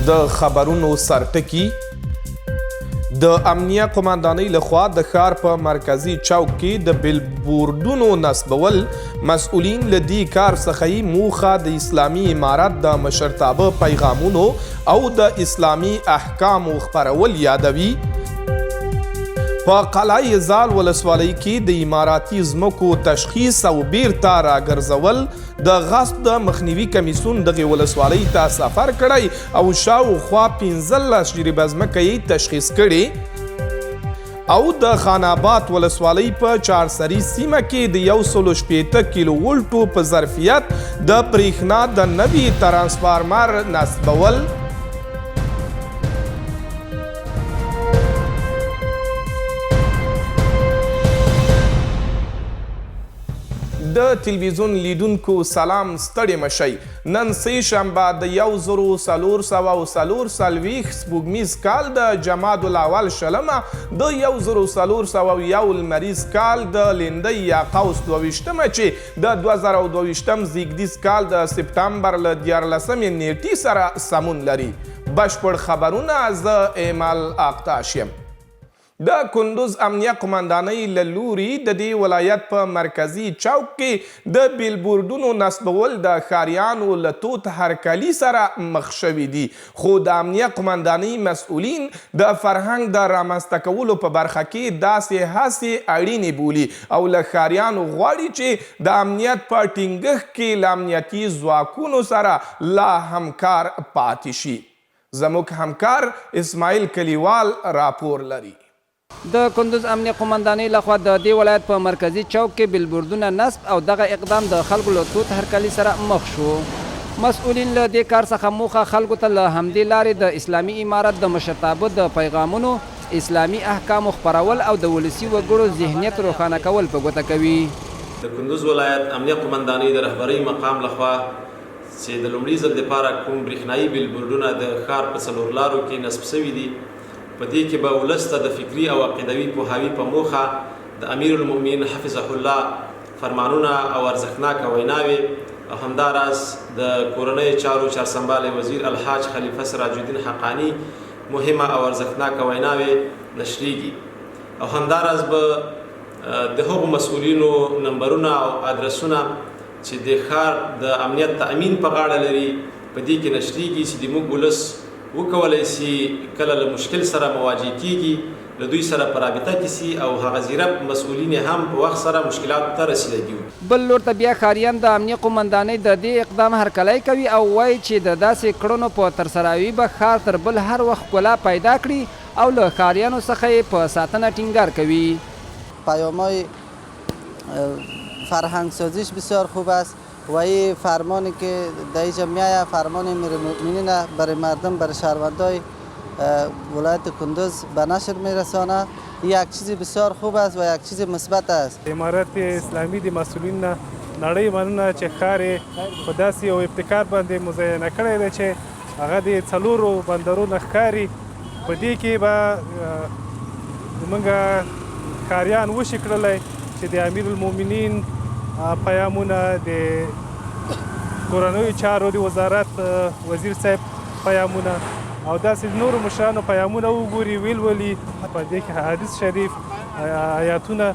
د خبرونو سرټکی. د امنیه قماندانۍ لخوا د ښار په مرکزي چوک کې د بیلبورډونو نصبول مسؤلین له دې کار څخه موخه د اسلامي امارت د مشرتابه پیغامونو او د اسلامي احکامو خپرول یادوي. په قلعه زال ولسوالۍ کې د اماراتي ځمکو تشخیص او بیرته راګرځول د غصب د مخنیوي کمیسیون دغې ولسوالۍ ته سفر کړی او شاوخوا 15 جریبه ځمکه یې تشخیص کړې او د خان آباد ولسوالۍ په چارسري سیمه کې د 160 کیلو ولټو په ظرفیت د برېښنا د نوي ترانسفارمر نصبول. د تلویزیون لیدونکو سلام، ستړي مشئ. نن سه شنبه د 1440 سپوږمیز کال د جماد الاول شلمه د 1401 لمریز کال د لیندۍ یا قوس 22مه چې د 2022 زیږدیز کال د سپتامبر له 14 نیټې سره سمون لري. بشپړ خبرونه زه ایمل اقتاش یم. د کندوز امنیه قماندانۍ له لوري د دې ولایت په مرکزي چوک کې د بیلبورډونو نصبول د ښاریانو له توت هرکلي سره مخ شوي دي، خو د امنیه قماندانۍ مسؤلین د فرهنګ د رامنځته کولو په برخه کې داسې هڅې اړینې بولي او له ښاریانو غواړي چې د امنیت په ټینګښت کې له امنیتي ځواکونو سره لا همکار پاتې شي. زموږ همکار اسماعیل کلیوال راپور لري. د کندوز امنیه قماندانۍ لخوا د دې ولایت په مرکزي چوک کې بیلبورډونه نصب او دغه اقدام د خلکو له توت هرکلي سره مخ شو. مسؤلین له دې کار څخه موخه خلکو ته له همدې لارې د اسلامي امارت د مشرتابه د پیغامونو، اسلامي احکامو خپرول او د ولسي وګړو ذهنیت روښانه کول په ګوته کوي. د کندوز ولایت امنیه قماندانۍ د رهبرۍ مقام لخوا چې د لومړي ځل دپاره کوم برېښنایي بیلبورډونه د ښار په څلور لارو کې نصب شوي دي، په دې کې به ولس ته د فکري او عقیدوي پوهاوي په موخه د امیر المؤمنین حفظه الله فرمانونه او ارزښتناکه ویناوې او همداراز د کورنۍ چارو چارسنبالی وزیر الحاج خلیفه سراج الدین حقانی مهمه او ارزښتناکه ویناوې نشریږي او همداراز به د هغو مسؤلینو نمبرونه او ادرسونه چې د ښار د امنیت تأمین په غاړه لري په دې کې نشریږي چې د موږ ولس وکولای سي کله له مشکل سره مواجه کیږي له دوی سره په رابطه کې سي او هغه زیرک مسؤلین هم په وخت سره مشکلاتو ته رسیدګي وکړي. بل لور ته بیا ښاریان د امنیه قماندانۍ د دې اقدام هرکلی کوي او وایي چې د داسې کړنو په ترسروي به ښار تر بل هر وخت ښکلا پیدا کړي او له ښاریانو څخه یې په ساتنه ټینګار کوي. پیام‌های فرهنگسازیش بسیار خوب است و این فرمانی که در اینجا میآید فرمان امیرالمؤمنین برای مردم، برای شهروندای ولایت کندوز به نشر میرسانه. یک چیز بسیار خوب است و یک چیز مثبت است. امارت اسلامی د مسئولین نړۍ مننه چې ښار یې په داسې یو ابتکار باندې مزینه کړی دی چې هغه د څلورو بندرونو ښکاري. په دې کې به زموږ ښاریان وشي کړلی چې د امیرالمؤمنین پیامونه، د کورنیو چارو د وزارت وزیر صاحب پیامونه او داسې نورو مشرانو پیامونه وګوري، ولولي. په دې کې حدیث شریف آیاتونه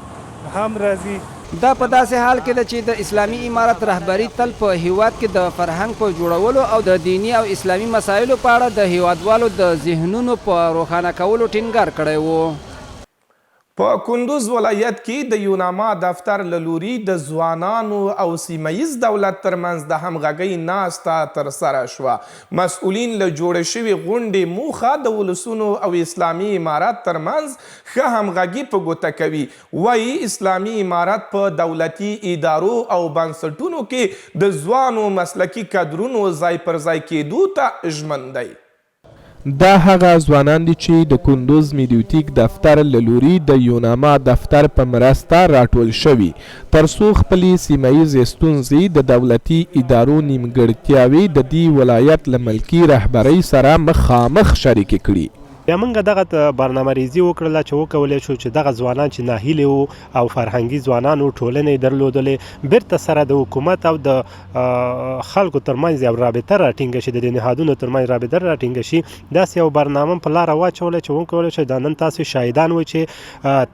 هم راځي. دا په داسې حال کې ده چې د اسلامي امارت رهبري تل په هیواد کې د فرهنګ په جوړولو او د دینی او اسلامي مسایلو په اړه د هیوادوالو د ذهنونو په روښانه کولو ټینګار کړی و. په کندوز ولایت کې د یوناما دفتر له لوري د ځوانانو او سیمهییز دولت ترمنځ د همغږۍ ناسته ترسره شوه. مسؤلین له جوړې شوې غونډې موخه د ولسونو او اسلامي امارت ترمنځ ښه همغږي په ګوته کوي. وایي اسلامي امارت په دولتي ادارو او بنسټونو کې د ځوانو مسلکي کادرونو ځای پر ځای کېدو ته ژمن دی. دا هغه ځوانان دي چې د کندوز میډیوټیک دفتر له لوري د یوناما دفتر په مرسته راټول شوي تر څو خپلې سیمهییزې ستونزې د دولتي ادارو نیمګړتیاوې د دې ولایت له ملکي رهبرۍ سره مخامخ شریکې کړي. بیا موږ دغه برنامه ریزي وکړله چې وکولی شو چې دغه ځوانان چې ناهیلې وو او فرهنګي ځوانان وو ټولنې درلودلې بیرته سره د حکومت او د خلکو ترمنځ یو رابطه راټینګه شي، د دې نهادونو ترمنځ رابطه راټینګه شي. داسې یو برنامه په لاره واچوله چې وکولی شو. دا نن تاسو شاهدان وئ چې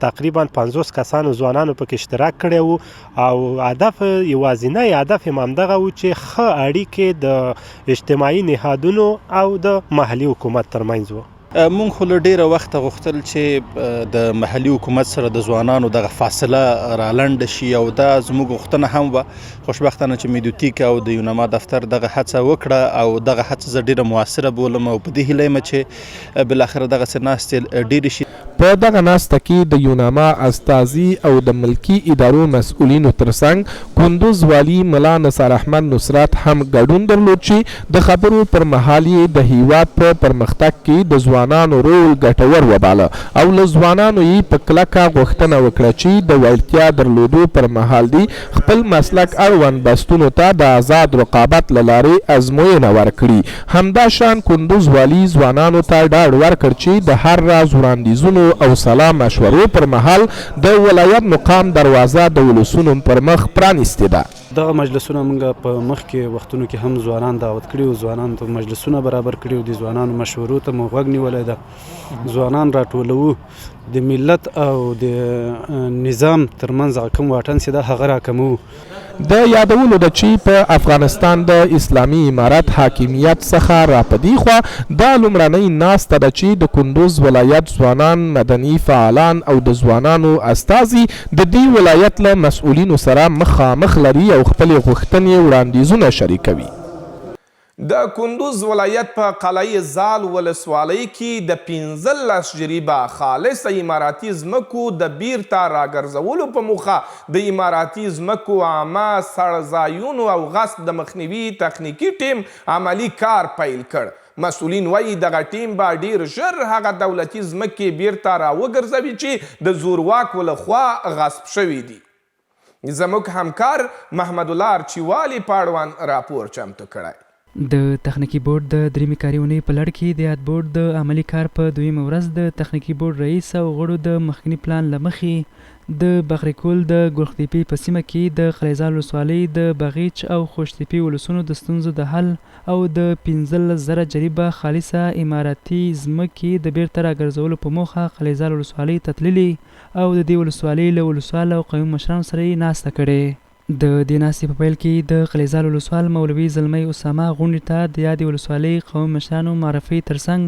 تقریبا 50 کسانو ځوانانو پکې اشتراک کړی وو او هدف یوازینی هدف یې همدغه و چې ښه اړیکې د اجتماعي نهادونو او د محلي حکومت ترمنځ وو. مونږ خو له ډېره وخته غوښتل چې د محلي حکومت سره د ځوانانو دغه فاصله رالنډه شي او دا زموږ غوښتنه هم وه. خوشبختانه چې میدوتیک او د یوناما دفتر دغه هڅه وکړه او دغه هڅه زه ډېره موثره بولم او په دې هیله یم چې بالاخره دغسې ناستې ډېرې شي. په دغه ناسته کې د یوناما استازي او د ملکی ادارو مسؤلینو ترڅنګ کندوز والی ملا نثار احمد نصرت هم ګډون درلود چې د خبرو پر مهال یې د هیواد په پرمختګ کې د ځوانانو رول ګټور وباله او له ځوانانو یې په کلکه غوښتنه وکړه چې د وړتیا درلودو پر مهال دی خپل مسلک اړوند بستونو ته د آزاد رقابت له لارې ازموینه ورکړي. همدا شان کندوز والی ځوانانو ته ډاډ ورکړ چې د هر راز وړاندیزونو او سلام مشورو پر مهال د ولایت مقام دروازه د ولسونو پر مخ پرانیستې ده. دغه مجلسونه موږ په مخکې وختونو کې هم ځوانان دعوت کړي وو، ځوانانو ته مجلسونه برابر کړي وو، د ځوانانو مشورو ته مو غوږ نیولی ده. ځوانان راټولوو، د ملت او د نظام ترمنځ هغه کوم واټن چې ده هغه راکموو. د یادولو ده چې په افغانستان د اسلامي امارت حاکمیت څخه راپدې خوا دا لومړنۍ ناسته ده چې د کندوز ولایت ځوانان، مدني فعالان او د ځوانانو استازي د دې ولایت له مسؤلینو سره مخامخ لري او خپلې غوښتنې وړاندیزونه شریکوي. د کندوز ولایت په قلعه زال ولسوالۍ کې د 15 جریبه خالص اماراتي ځمکو د بیرته راګرځولو په موخه د اماراتي ځمکو عامه څړځایونو او غصب د مخنیوي تخنیکي ټیم عملی کار پیل کړ. مسؤلین وایي دغه ټیم به ډیر ژر هغه دولتي ځمکې بیرته راوګرځوي چې د زورواکو لخوا غصب شوي دي. زموږ همکار محمد الله ارچیوالي په اړوند راپور چمتو کړی. د تخنیکی بورډ د دریمې کاري اونۍ په لړ کې د یاد بورډ د عملي کار په دویمه ورځ د تخنیکی بورډ رئیس او غړو د مخکني پلان له مخې د بغرکول د ګورختیپي په سیمه کې د قلیزال ولسوالۍ د بغیچ او خوشتیپي ولسونو د ستونزو د حل او د 15,000 جریبه خالصه اماراتي ځمکې د بیرته راګرځولو په موخه قلیزال ولسوالۍ ته تللي او د دې ولسوالۍ له ولسوال او قومي مشرانو سره یې ناسته کړې. د دې ناستې په پیل کې د قلیزال ولسوال مولوي زلمی اسامه غونډې ته د یادې ولسوالۍ قومي مشرانو معرفي ترڅنګ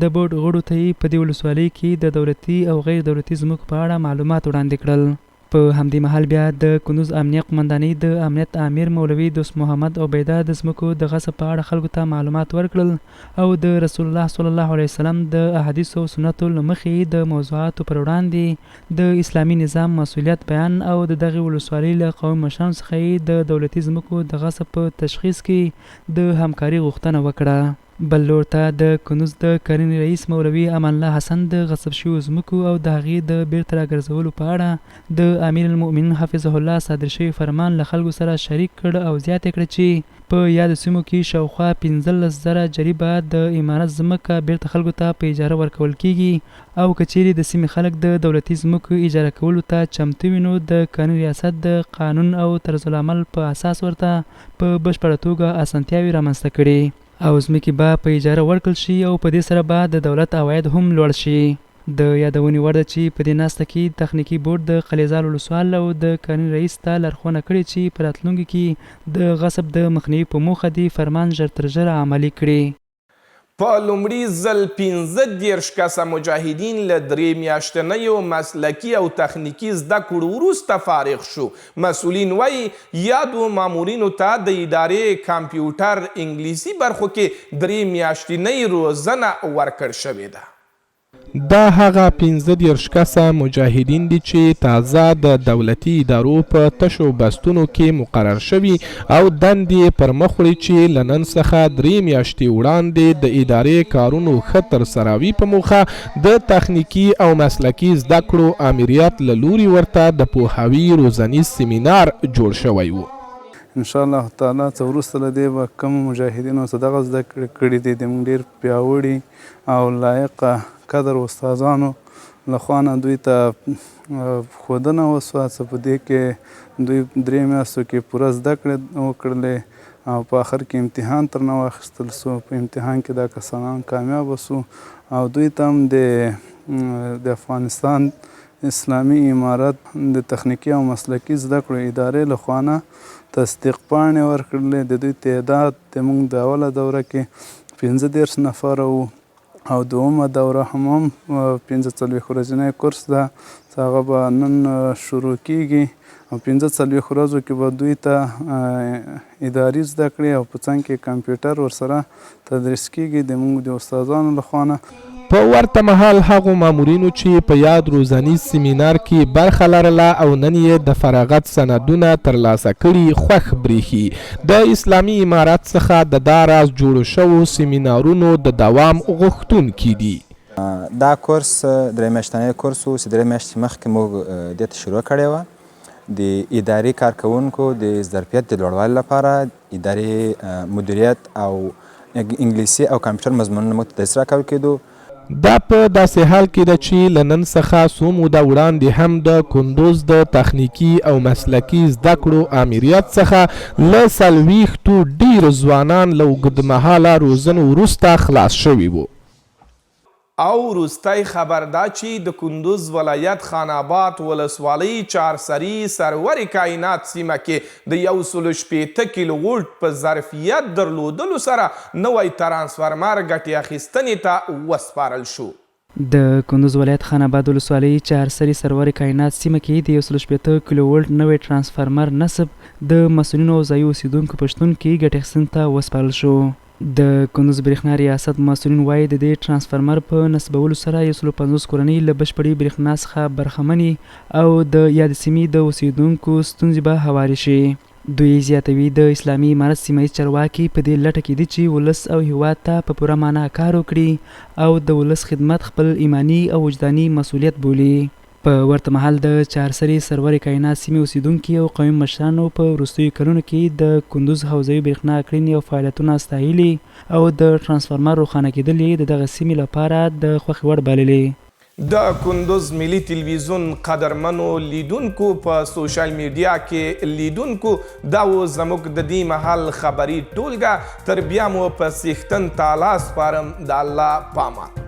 د بورډ غړو ته یې په دې ولسوالۍ کې د دولتي او غیر دولتي ځمکو په اړه معلومات وړاندې کړل. په همدې مهال بیا د کندوز امنیه قمندانۍ د امنیت امیر مولوي دوست محمد عبیده د ځمکو د غصب په اړه خلکو ته معلومات ورکړل او د رسول الله صلی الله علیه وسلم د احادیثو او سنتو له مخې د موضوعاتو پر وړاندې د اسلامي نظام مسؤلیت بیان او د دغې ولسوالۍ له قومي مشرانو څخه یې د دولتي ځمکو د غصب په تشخیص کې د همکاري غوښتنه وکړه. بل لور ته د کندوز د کرنې رئیس مولوي امان الله حسن د غصب شویو ځمکو او د هغې د بیرته راګرځولو په اړه د امیر المؤمنین حفظه الله صادر شوی فرمان له خلکو سره شریک کړ او زیاته کړه چې په یادو سیمو کې شاوخوا 15,000 جریبه د امارت ځمکه بیرته خلکو ته په اجاره ورکول کیږي او که چیرې د سیمې خلک د دولتي ځمکو اجاره کولو ته چمتو وي نو د قانون ریاست د قانون او طرزالعمل په اساس ورته په بشپړه توګه اسانتیاوې رامنځته کړي او ځمکې به په اجاره ورکړل شي او په دې سره به د دولت عواید هم لوړ شي. د یادونې وړ ده چې په دې ناسته کې تخنیکي بورډ د قلیزال ولسوال او د کرنې رئیس ته لارښوونه کړې چې په راتلونکي کې د غصب د مخنیوي په موخه دې فرمان ژر تر ژره عملي کړي. په لومړي ځل 15 کسه مجاهدین له 3 میاشتنیو مسلکي او تخنیکي زده کړو وروسته فارغ شو. مسؤلین وایي یادو مامورینو ته د ادارې کمپیوټر انګلیسي برخو کې 3 میاشتنۍ روزنه ورکړل شوې ده. دا هغه 15 کسه مجاهدین دي چې تازه د دولتي ادارو په تشو بستونو کې مقرر شوي او دندې پر مخ وړي چې له نن څخه 3 میاشتې وړاندې د ادارې کارونو ښه ترسروي په موخه د تخنیکي او مسلکي زده کړو امریت له لوري ورته د پوهاوي روزنیز سیمینار جوړ شوی و. انشاءالله تعالی څه وروسته له دې به کومو مجاهدینو څه دغه زده کړي دي د موږ ډېر پیاوړي او لایقه قدر استادانو لخوا نه دوی ته ښودنه وسوه څه په دې کې دوی 3 میاشتو کې پوره زده کړې وکړلې او په آخر کې امتحان ترنه واخیستل سو. په امتحان کې دا کسان کامیابه سو او دوی ته هم د افغانستان اسلامي امارت د تخنیکي او مسلکي زده کړو ادارې لخوا نه تصدیق پاڼې ورکړلې. د دوی تعداد د موږ د اوله دوره کې 15 نفره وو او دومه دوره هم 45 ورځنی کورس ده چې هغه به نن شروع کیږي او 45 ورځو کې به دوی ته اداري زده کړې او په څنګ کې کمپیوټر ورسره تدریس کیږي د موږ د استادانو لخوا نه. په ورته مهال هغو مامورینو چې په یاد روزنیز سیمینار کې برخه لرله او نن یې د فراغت سندونه ترلاسه کړي خوښ بریښي. د اسلامي امارت څخه د دا راز جوړو شوو سیمینارونو د دوام غوښتونکي دي. دا کورس 3 میاشتنی کورس و چې 3 میاشتې مخکې موږ دې ته شروع کړی وه د اداري کارکوونکو د ظرفیت د لوړوالي لپاره اداري مدیریت او انګلیسي او کمپیوټر مضمونونه موږ ته تدریس راکول کېدو. دا په داسې حال کې ده چې له نن څخه څو موده وړاندې هم د کندوز د تخنیکي او مسلکي زده کړو امریت څخه له 40 ډېر ځوانان له اوږدمهاله روزنو وروسته خلاص شوي وو. او وروستی خبر دا چې د کندوز ولایت خان آباد ولسوالۍ چارسري سرور کائنات سیمه کې د 160 کیلو وولټ په ظرفیت درلودلو سره نوی ترانسفرمر ګټې اخیستنې ته وسپارل شو. د کندوز ولایت خان آباد ولسوالۍ چارسري سرور کائنات سیمه کې د 160 کیلو وولټ نوی ترانسفرمر نصب د مسؤلینو او ځایي اوسیدونکو په شتون کې ګټې اخیستنې ته وسپارل شو. د کندوز برېښنا ریاست مسؤلین وایي د دې ترانسفرمر په نصبولو سره 150 کورنۍ له بشپړې برېښنا څخه برخمنې او د یادې سیمې د اوسیدونکو ستونزې به هوارې شي. دوی زیاتوي د اسلامي امارت سیمهییز چارواکي په دې لټه کې دي چې ولس او هیواد ته په پوره معنا کار وکړي او د ولس خدمت خپل ایماني او وجداني مسؤلیت بولي. په ورته مهال د چارسري سرور کائنات سیمې اوسیدونکي او قومي مشرانو په وروستیو کلونو کې د کندوز حوزوي برېښنا کړنې او فعالیتونه ستایلي او د ترانسفرمر روښانه کېدل یې د دغه سیمې لپاره د خوښې وړ بللې. د کندوز ملي تلویزیون قدرمنو لیدونکو په سوشل میډیا کې لیدونکو دا و زموږ د دې مهال خبري ټولګه تر بیا مو په څښتن تعالی سپارم د الله پامان.